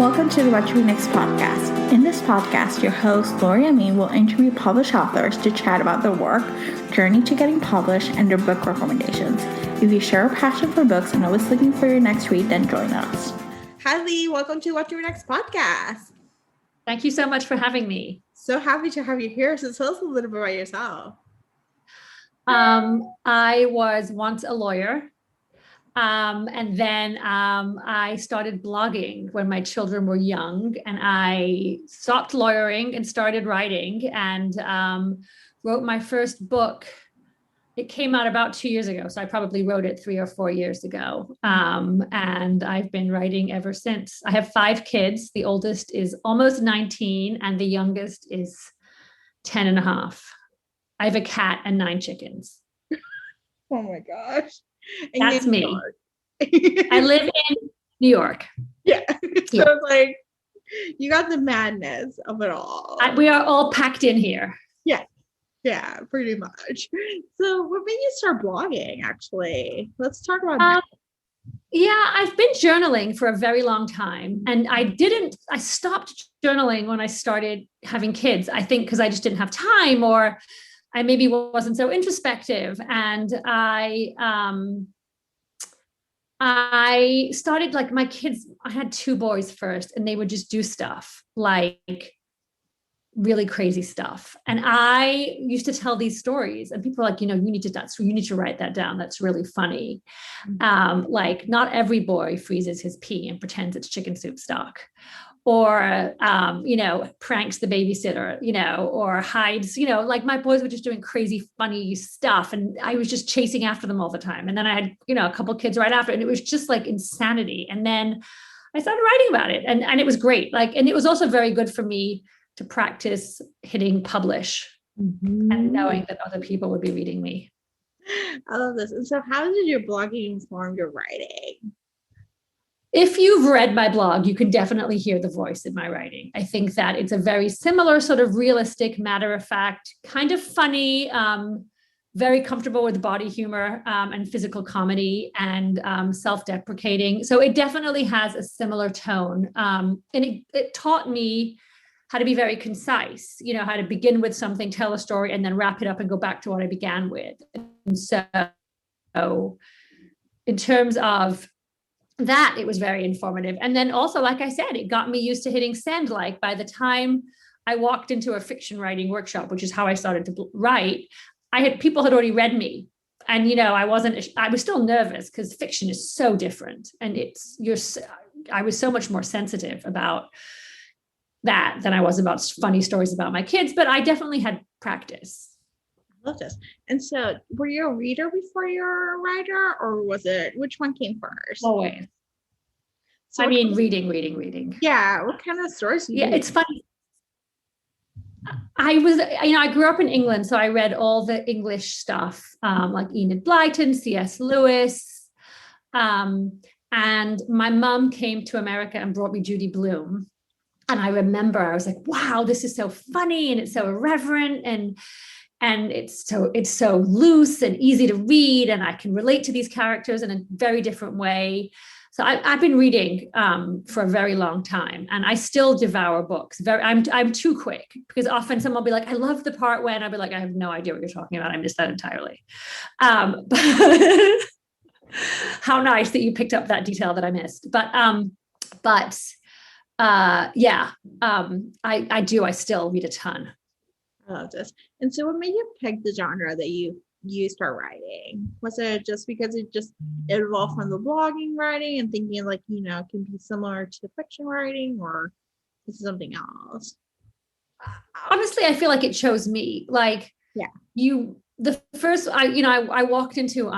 Welcome to the What to Read Next podcast. In this podcast, your host, Lori and me, will interview published authors to chat about their work, journey to getting published, and their book recommendations. If you share a passion for books and always looking for your next read, then join us. Hi, Lee. Welcome to What to Read Next podcast. Thank you so much for having me. So happy to have you here. So tell us a little bit about yourself. I was once a lawyer. And then I started blogging when my children were young, and I stopped lawyering and started writing and wrote my first book. It came out about 2 years ago, so I probably wrote it 3 or 4 years ago. And I've been writing ever since. I have 5 kids. The oldest is almost 19 and the youngest is 10 and a half. I have a cat and 9 chickens. Oh my gosh. And that's me. I live in New York. Yeah. So it's like you got the madness of it all. We are all packed in here. Yeah, pretty much. So what made you start blogging, actually? Let's talk about that. Yeah, I've been journaling for a very long time. And I stopped journaling when I started having kids. I think because I just didn't have time, or I maybe wasn't so introspective. And I started, like, my kids, I had 2 boys first, and they would just do stuff like really crazy stuff. And I used to tell these stories, and people are like, you need to write that down. That's really funny. Like, not every boy freezes his pee and pretends it's chicken soup stock, or, pranks the babysitter, or hides, like, my boys were just doing crazy, funny stuff. And I was just chasing after them all the time. And then I had, a couple kids right after, and it was just like insanity. And then I started writing about it, and it was great. Like, and it was also very good for me to practice hitting publish and knowing that other people would be reading me. I love this. And so how did your blogging inform your writing? If you've read my blog, you can definitely hear the voice in my writing. I think that it's a very similar sort of realistic, matter of fact, kind of funny, very comfortable with body humor and physical comedy and self-deprecating. So it definitely has a similar tone. And it taught me how to be very concise, how to begin with something, tell a story, and then wrap it up and go back to what I began with. And so in terms of that, it was very informative. And then also, like I said, it got me used to hitting send. Like, by the time I walked into a fiction writing workshop, which is how I started to write, people had already read me. And, I was still nervous because fiction is so different. And I was so much more sensitive about that than I was about funny stories about my kids, but I definitely had practice. I love this. And so were you a reader before you were a writer, or which one came first? Always. So reading. Yeah. What kind of stories do you read? It's funny. I grew up in England, so I read all the English stuff, like Enid Blyton, C.S. Lewis. And my mom came to America and brought me Judy Blume. And I remember I was like, wow, this is so funny, and it's so irreverent, and it's so loose and easy to read, and I can relate to these characters in a very different way. So I've been reading for a very long time, and I still devour books. I'm too quick, because often someone will be like, I love the part when, I'll be like, I have no idea what you're talking about. I missed that entirely. But how nice that you picked up that detail that I missed. I still read a ton. I love this. And so what made you pick the genre that you start writing? Was it just because it just evolved from the blogging writing and thinking, like, it can be similar to fiction writing, or is it something else? Honestly, I feel like it chose me. Like, I walked into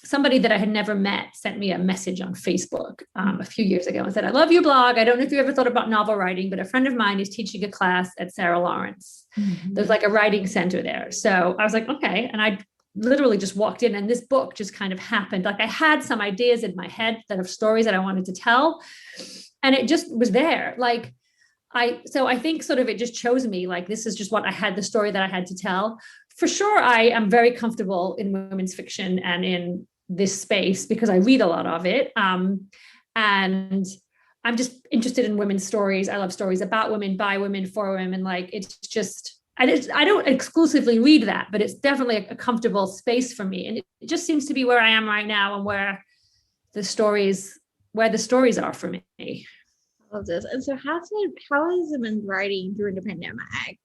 somebody that I had never met sent me a message on Facebook a few years ago and said, I love your blog. I don't know if you ever thought about novel writing, but a friend of mine is teaching a class at Sarah Lawrence. There's like a writing center there. So I was like, okay. And I literally just walked in, and this book just kind of happened. Like, I had some ideas in my head that of stories that I wanted to tell, and it just was there. Like, I think sort of it just chose me. Like, this is just what I had, the story that I had to tell. For sure, I am very comfortable in women's fiction and in this space because I read a lot of it. And I'm just interested in women's stories. I love stories about women, by women, for women. Like, it's just, I don't exclusively read that, but it's definitely a comfortable space for me. And it just seems to be where I am right now, and where the stories are for me. I love this. And so how has it been writing during the pandemic?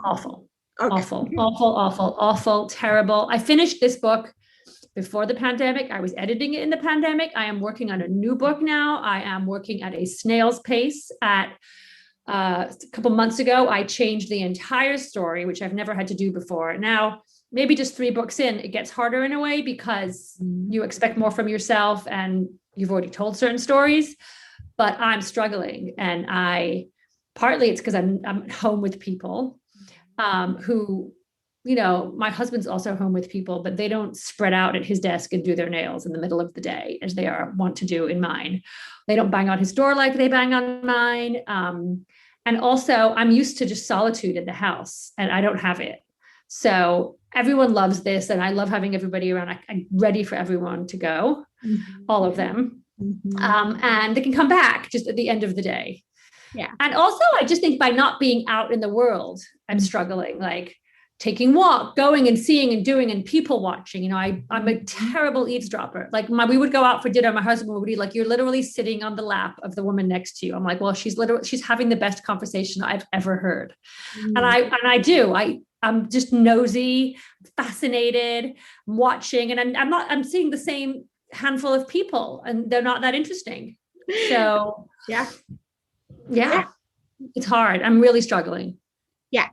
Awful. Okay. Awful, terrible. I finished this book before the pandemic. I was editing it in the pandemic. I am working on a new book now. I am working at a snail's pace. A couple months ago, I changed the entire story, which I've never had to do before. Now, maybe just 3 books in, it gets harder in a way, because you expect more from yourself and you've already told certain stories, but I'm struggling. And partly it's because I'm at home with people who, my husband's also home with people, but they don't spread out at his desk and do their nails in the middle of the day as they want to do in mine. They don't bang on his door like they bang on mine. And also, I'm used to just solitude in the house, and I don't have it. So everyone loves this, and I love having everybody around. I'm ready for everyone to go, all of them. And they can come back just at the end of the day. Yeah. And also, I just think by not being out in the world, I'm struggling, like taking walk, going and seeing and doing and people watching. I'm a terrible eavesdropper. Like we would go out for dinner. My husband would be like, "You're literally sitting on the lap of the woman next to you." I'm like, "Well, she's having the best conversation I've ever heard." And I'm just nosy, fascinated, watching, and I'm seeing the same handful of people, and they're not that interesting. So yeah, it's hard. I'm really struggling. Yeah,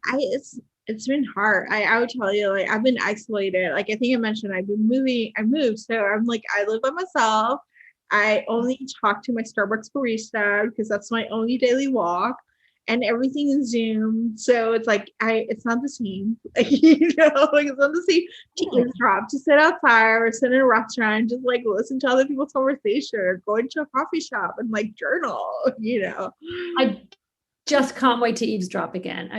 it's been hard. I would tell you, like, I've been isolated. Like, I think I mentioned I moved. So I'm like, I live by myself. I only talk to my Starbucks barista because that's my only daily walk, and everything is Zoom. So it's like, it's not the same, like, it's not the same to eavesdrop, to sit outside or sit in a restaurant and just like listen to other people's conversation, or go into a coffee shop and like journal, I just can't wait to eavesdrop again.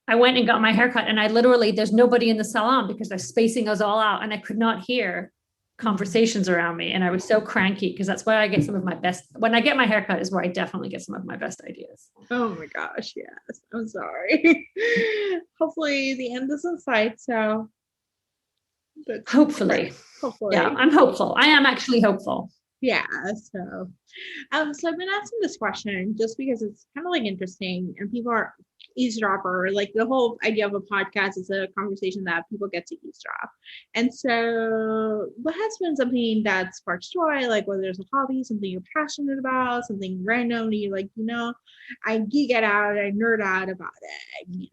I went and got my haircut, and there's nobody in the salon because they're spacing us all out, and I could not hear conversations around me. And I was so cranky, because that's where I get some of my best, when I get my haircut is where I definitely get some of my best ideas. Oh my gosh. Yes. I'm sorry. Hopefully the end is in sight. So hopefully. Yeah, I'm hopeful. I am actually hopeful. Yeah. So I've been asking this question just because it's kind of like interesting, and people are eavesdropper. Like, the whole idea of a podcast is a conversation that people get to eavesdrop. And so, what has been something that sparks joy? Like, whether there's a hobby, something you're passionate about, something random that you like, I geek it out, I nerd out about it,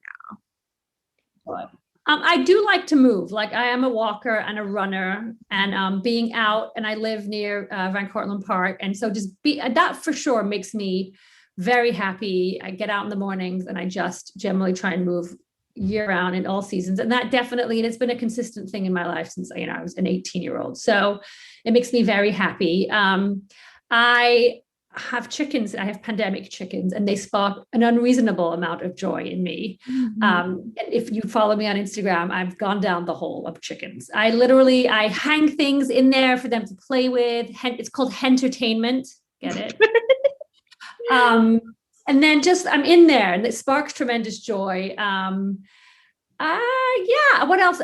I do like to move. Like, I am a walker and a runner, and being out, and I live near Van Cortlandt Park. And so that for sure makes me very happy. I get out in the mornings, and I just generally try and move year round in all seasons. And that definitely, and it's been a consistent thing in my life since, I was an 18-year-old. So it makes me very happy. I have chickens. I have pandemic chickens, and they spark an unreasonable amount of joy in me. If you follow me on Instagram, I've gone down the hole of chickens. I hang things in there for them to play with. It's called hentertainment. Get it? And then just I'm in there, and it sparks tremendous joy. What else?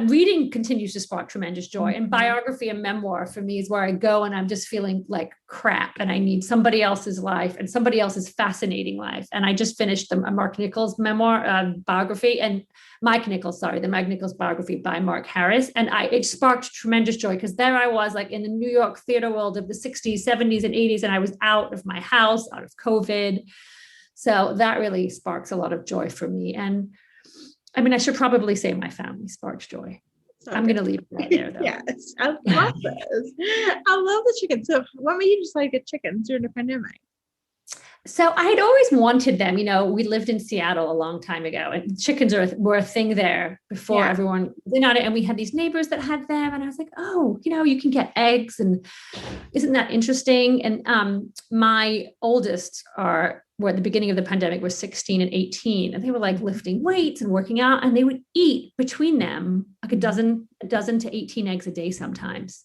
Reading continues to spark tremendous joy, and biography and memoir for me is where I go and I'm just feeling like crap, and I need somebody else's life and somebody else's fascinating life. And I just finished the Mark Nichols memoir biography, and the Mike Nichols biography by Mark Harris, and it sparked tremendous joy, because there I was, like, in the New York theater world of the 60s, 70s, and 80s, and I was out of my house, out of COVID. So that really sparks a lot of joy for me. And I should probably say my family sparks joy. Okay. I'm going to leave it right there, though. Yes, I love this. I love the chicken. So why made you decide to get chickens during the pandemic? So I had always wanted them. We lived in Seattle a long time ago, and chickens were a thing there before everyone was in on it. And we had these neighbors that had them, and I was like, oh, you can get eggs, and isn't that interesting? And my oldest are were at the beginning of the pandemic were 16 and 18, and they were like lifting weights and working out, and they would eat between them like a dozen to 18 eggs a day sometimes.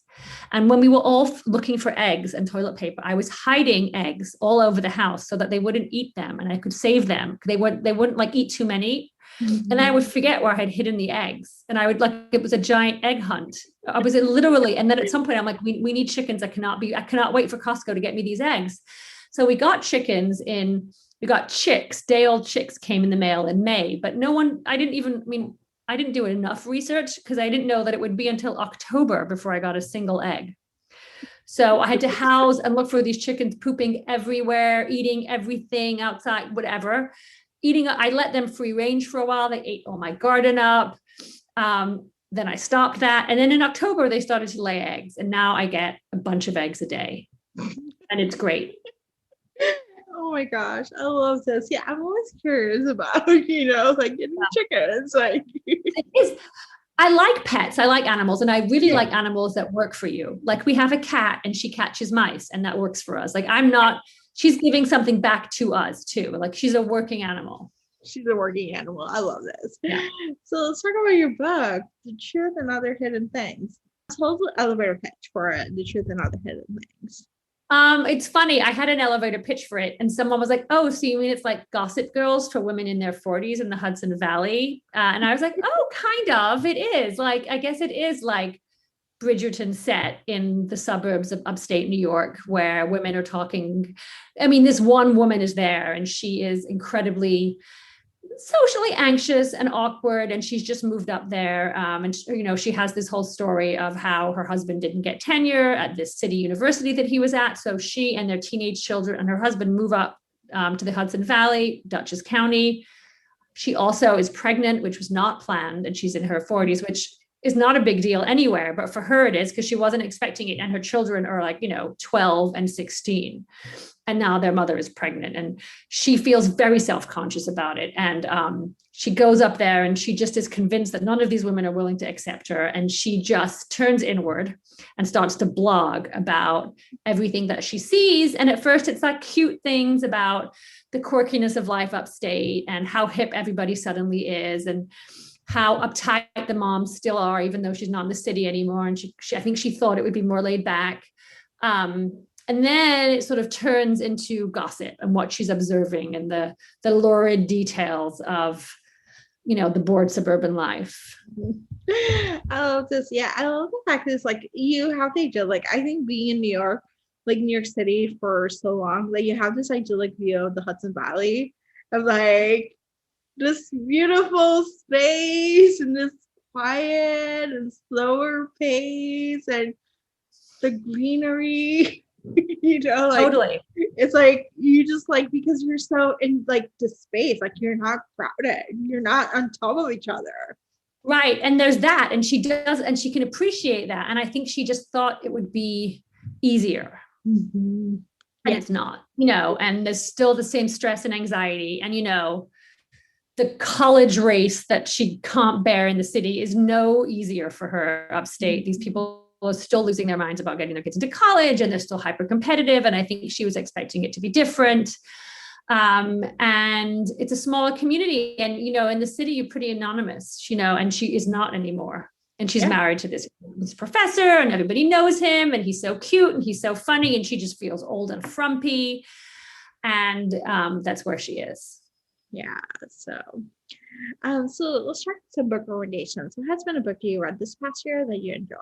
And when we were all looking for eggs and toilet paper, I was hiding eggs all over the house so that they wouldn't eat them and I could save them. They wouldn't like eat too many. And I would forget where I had hidden the eggs. And I would it was a giant egg hunt. I was literally, and then at some point I'm like, we need chickens. I cannot wait for Costco to get me these eggs. So we got chicks, day-old chicks came in the mail in May, but I didn't do enough research because I didn't know that it would be until October before I got a single egg. So I had to house and look for these chickens pooping everywhere, eating everything outside, whatever. I let them free range for a while. They ate all my garden up. Then I stopped that. And then in October, they started to lay eggs. And now I get a bunch of eggs a day. And it's great. Oh my gosh, I love this. Yeah, I'm always curious about, getting chickens. Like, I like pets. I like animals, and I really like animals that work for you. Like we have a cat and she catches mice, and that works for us. Like she's giving something back to us too. Like she's a working animal. She's a working animal. I love this. Yeah. So let's talk about your book, The Truth and Other Hidden Things. Tell us the elevator pitch for it, The Truth and Other Hidden Things. It's funny. I had an elevator pitch for it and someone was like, oh, so you mean it's like Gossip Girls for women in their 40s in the Hudson Valley? And I was like, oh, kind of. It is. Like, I guess it is like Bridgerton set in the suburbs of upstate New York where women are talking. I mean, this one woman is there and she is incredibly socially anxious and awkward, and she's just moved up there, and she has this whole story of how her husband didn't get tenure at this city university that he was at, so she and their teenage children and her husband move up to the Hudson Valley, Dutchess County. She also is pregnant, which was not planned, and she's in her 40s, which is not a big deal anywhere, but for her it is because she wasn't expecting it, and her children are like 12 and 16. And now their mother is pregnant and she feels very self-conscious about it. And she goes up there and she just is convinced that none of these women are willing to accept her. And she just turns inward and starts to blog about everything that she sees. And at first it's like cute things about the quirkiness of life upstate and how hip everybody suddenly is and how uptight the moms still are, even though she's not in the city anymore. And I think she thought it would be more laid back. And then it sort of turns into gossip and what she's observing and the lurid details of, the bored suburban life. I love this. Yeah, I love the fact that it's like you have the idea. Like I think being in New York, like New York City for so long, that you have this idyllic view of the Hudson Valley of like this beautiful space and this quiet and slower pace and the greenery. Totally. It's like you just like because you're so in like the space, like you're not crowded, you're not on top of each other, right? And there's that, and she does, and she can appreciate that, and I think she just thought it would be easier, and it's not, and there's still the same stress and anxiety, and the college race that she can't bear in the city is no easier for her upstate. These people are still losing their minds about getting their kids into college, and they're still hyper competitive. And I think she was expecting it to be different. And it's a smaller community. And, in the city, you're pretty anonymous, and she is not anymore. And she's married to this professor and everybody knows him and he's so cute and he's so funny. And she just feels old and frumpy. And that's where she is. Yeah. So let's start with some book recommendations. What has been a book you read this past year that you enjoy?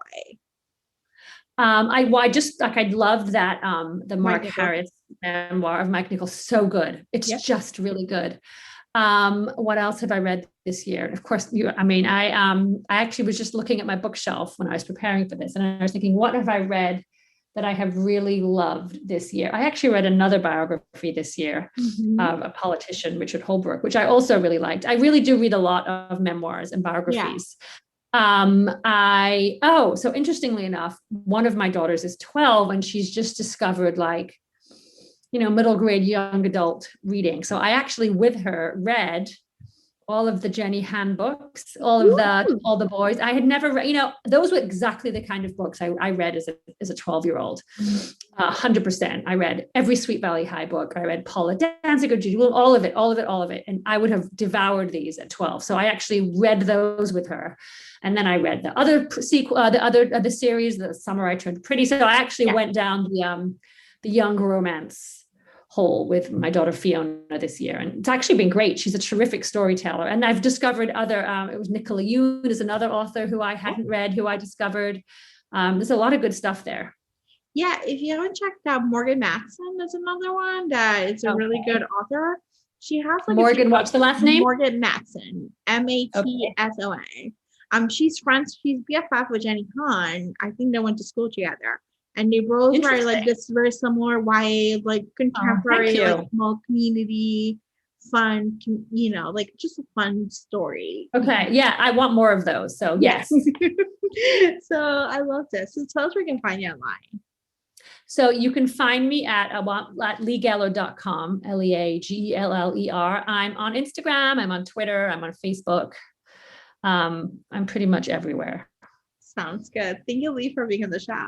I loved that the Mark Harris memoir of Mike Nichols. So good. It's just really good. What else have I read this year? Of course, I actually was just looking at my bookshelf when I was preparing for this, and I was thinking, what have I read that I have really loved this year? I actually read another biography this year of a politician, Richard Holbrooke, which I also really liked. I really do read a lot of memoirs and biographies. So interestingly enough, one of my daughters is 12 and she's just discovered middle grade young adult reading. So I actually with her read all of the Jenny Han books, all the boys. I had never read, those were exactly the kind of books I read as a 12-year-old. 100%. I read every Sweet Valley High book. I read Paula Danziger, Judy Blume, all of it. And I would have devoured these at 12. So I actually read those with her. And then I read the other sequel, the series, The Summer I Turned Pretty. So I actually went down the young romance hole with my daughter Fiona this year, and it's actually been great. She's a terrific storyteller, and I've discovered other it was Nicola Yoon is another author who I hadn't read, who I discovered. There's a lot of good stuff there. Yeah, if you haven't checked out Morgan Matson, is another one that is a really good author. She has like Morgan, what's the last name? Morgan Matson, Matsoa. She's BFF with Jenny Han. I think they went to school together. And they both write like this very similar YA, like contemporary, like small community, fun, like just a fun story. Okay. Yeah. I want more of those. So yes. So I love this. So tell us where we can find you online. So you can find me at leageller.com, LeaGeller. I'm on Instagram. I'm on Twitter. I'm on Facebook. I'm pretty much everywhere. Sounds good. Thank you, Lee, for being on the show.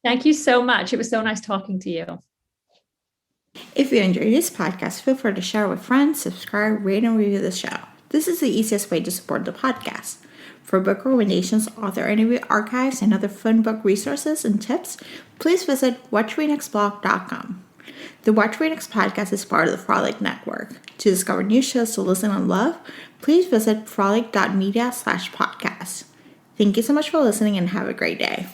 Thank you so much. It was so nice talking to you. If you enjoyed this podcast, feel free to share with friends, subscribe, rate, and review the show. This is the easiest way to support the podcast. For book recommendations, author interview archives, and other fun book resources and tips, please visit WhatchReadNextBlog.com. The Watch Read Next podcast is part of the Frolic Network. To discover new shows to listen and love, please visit frolic.media/podcast. Thank you so much for listening and have a great day.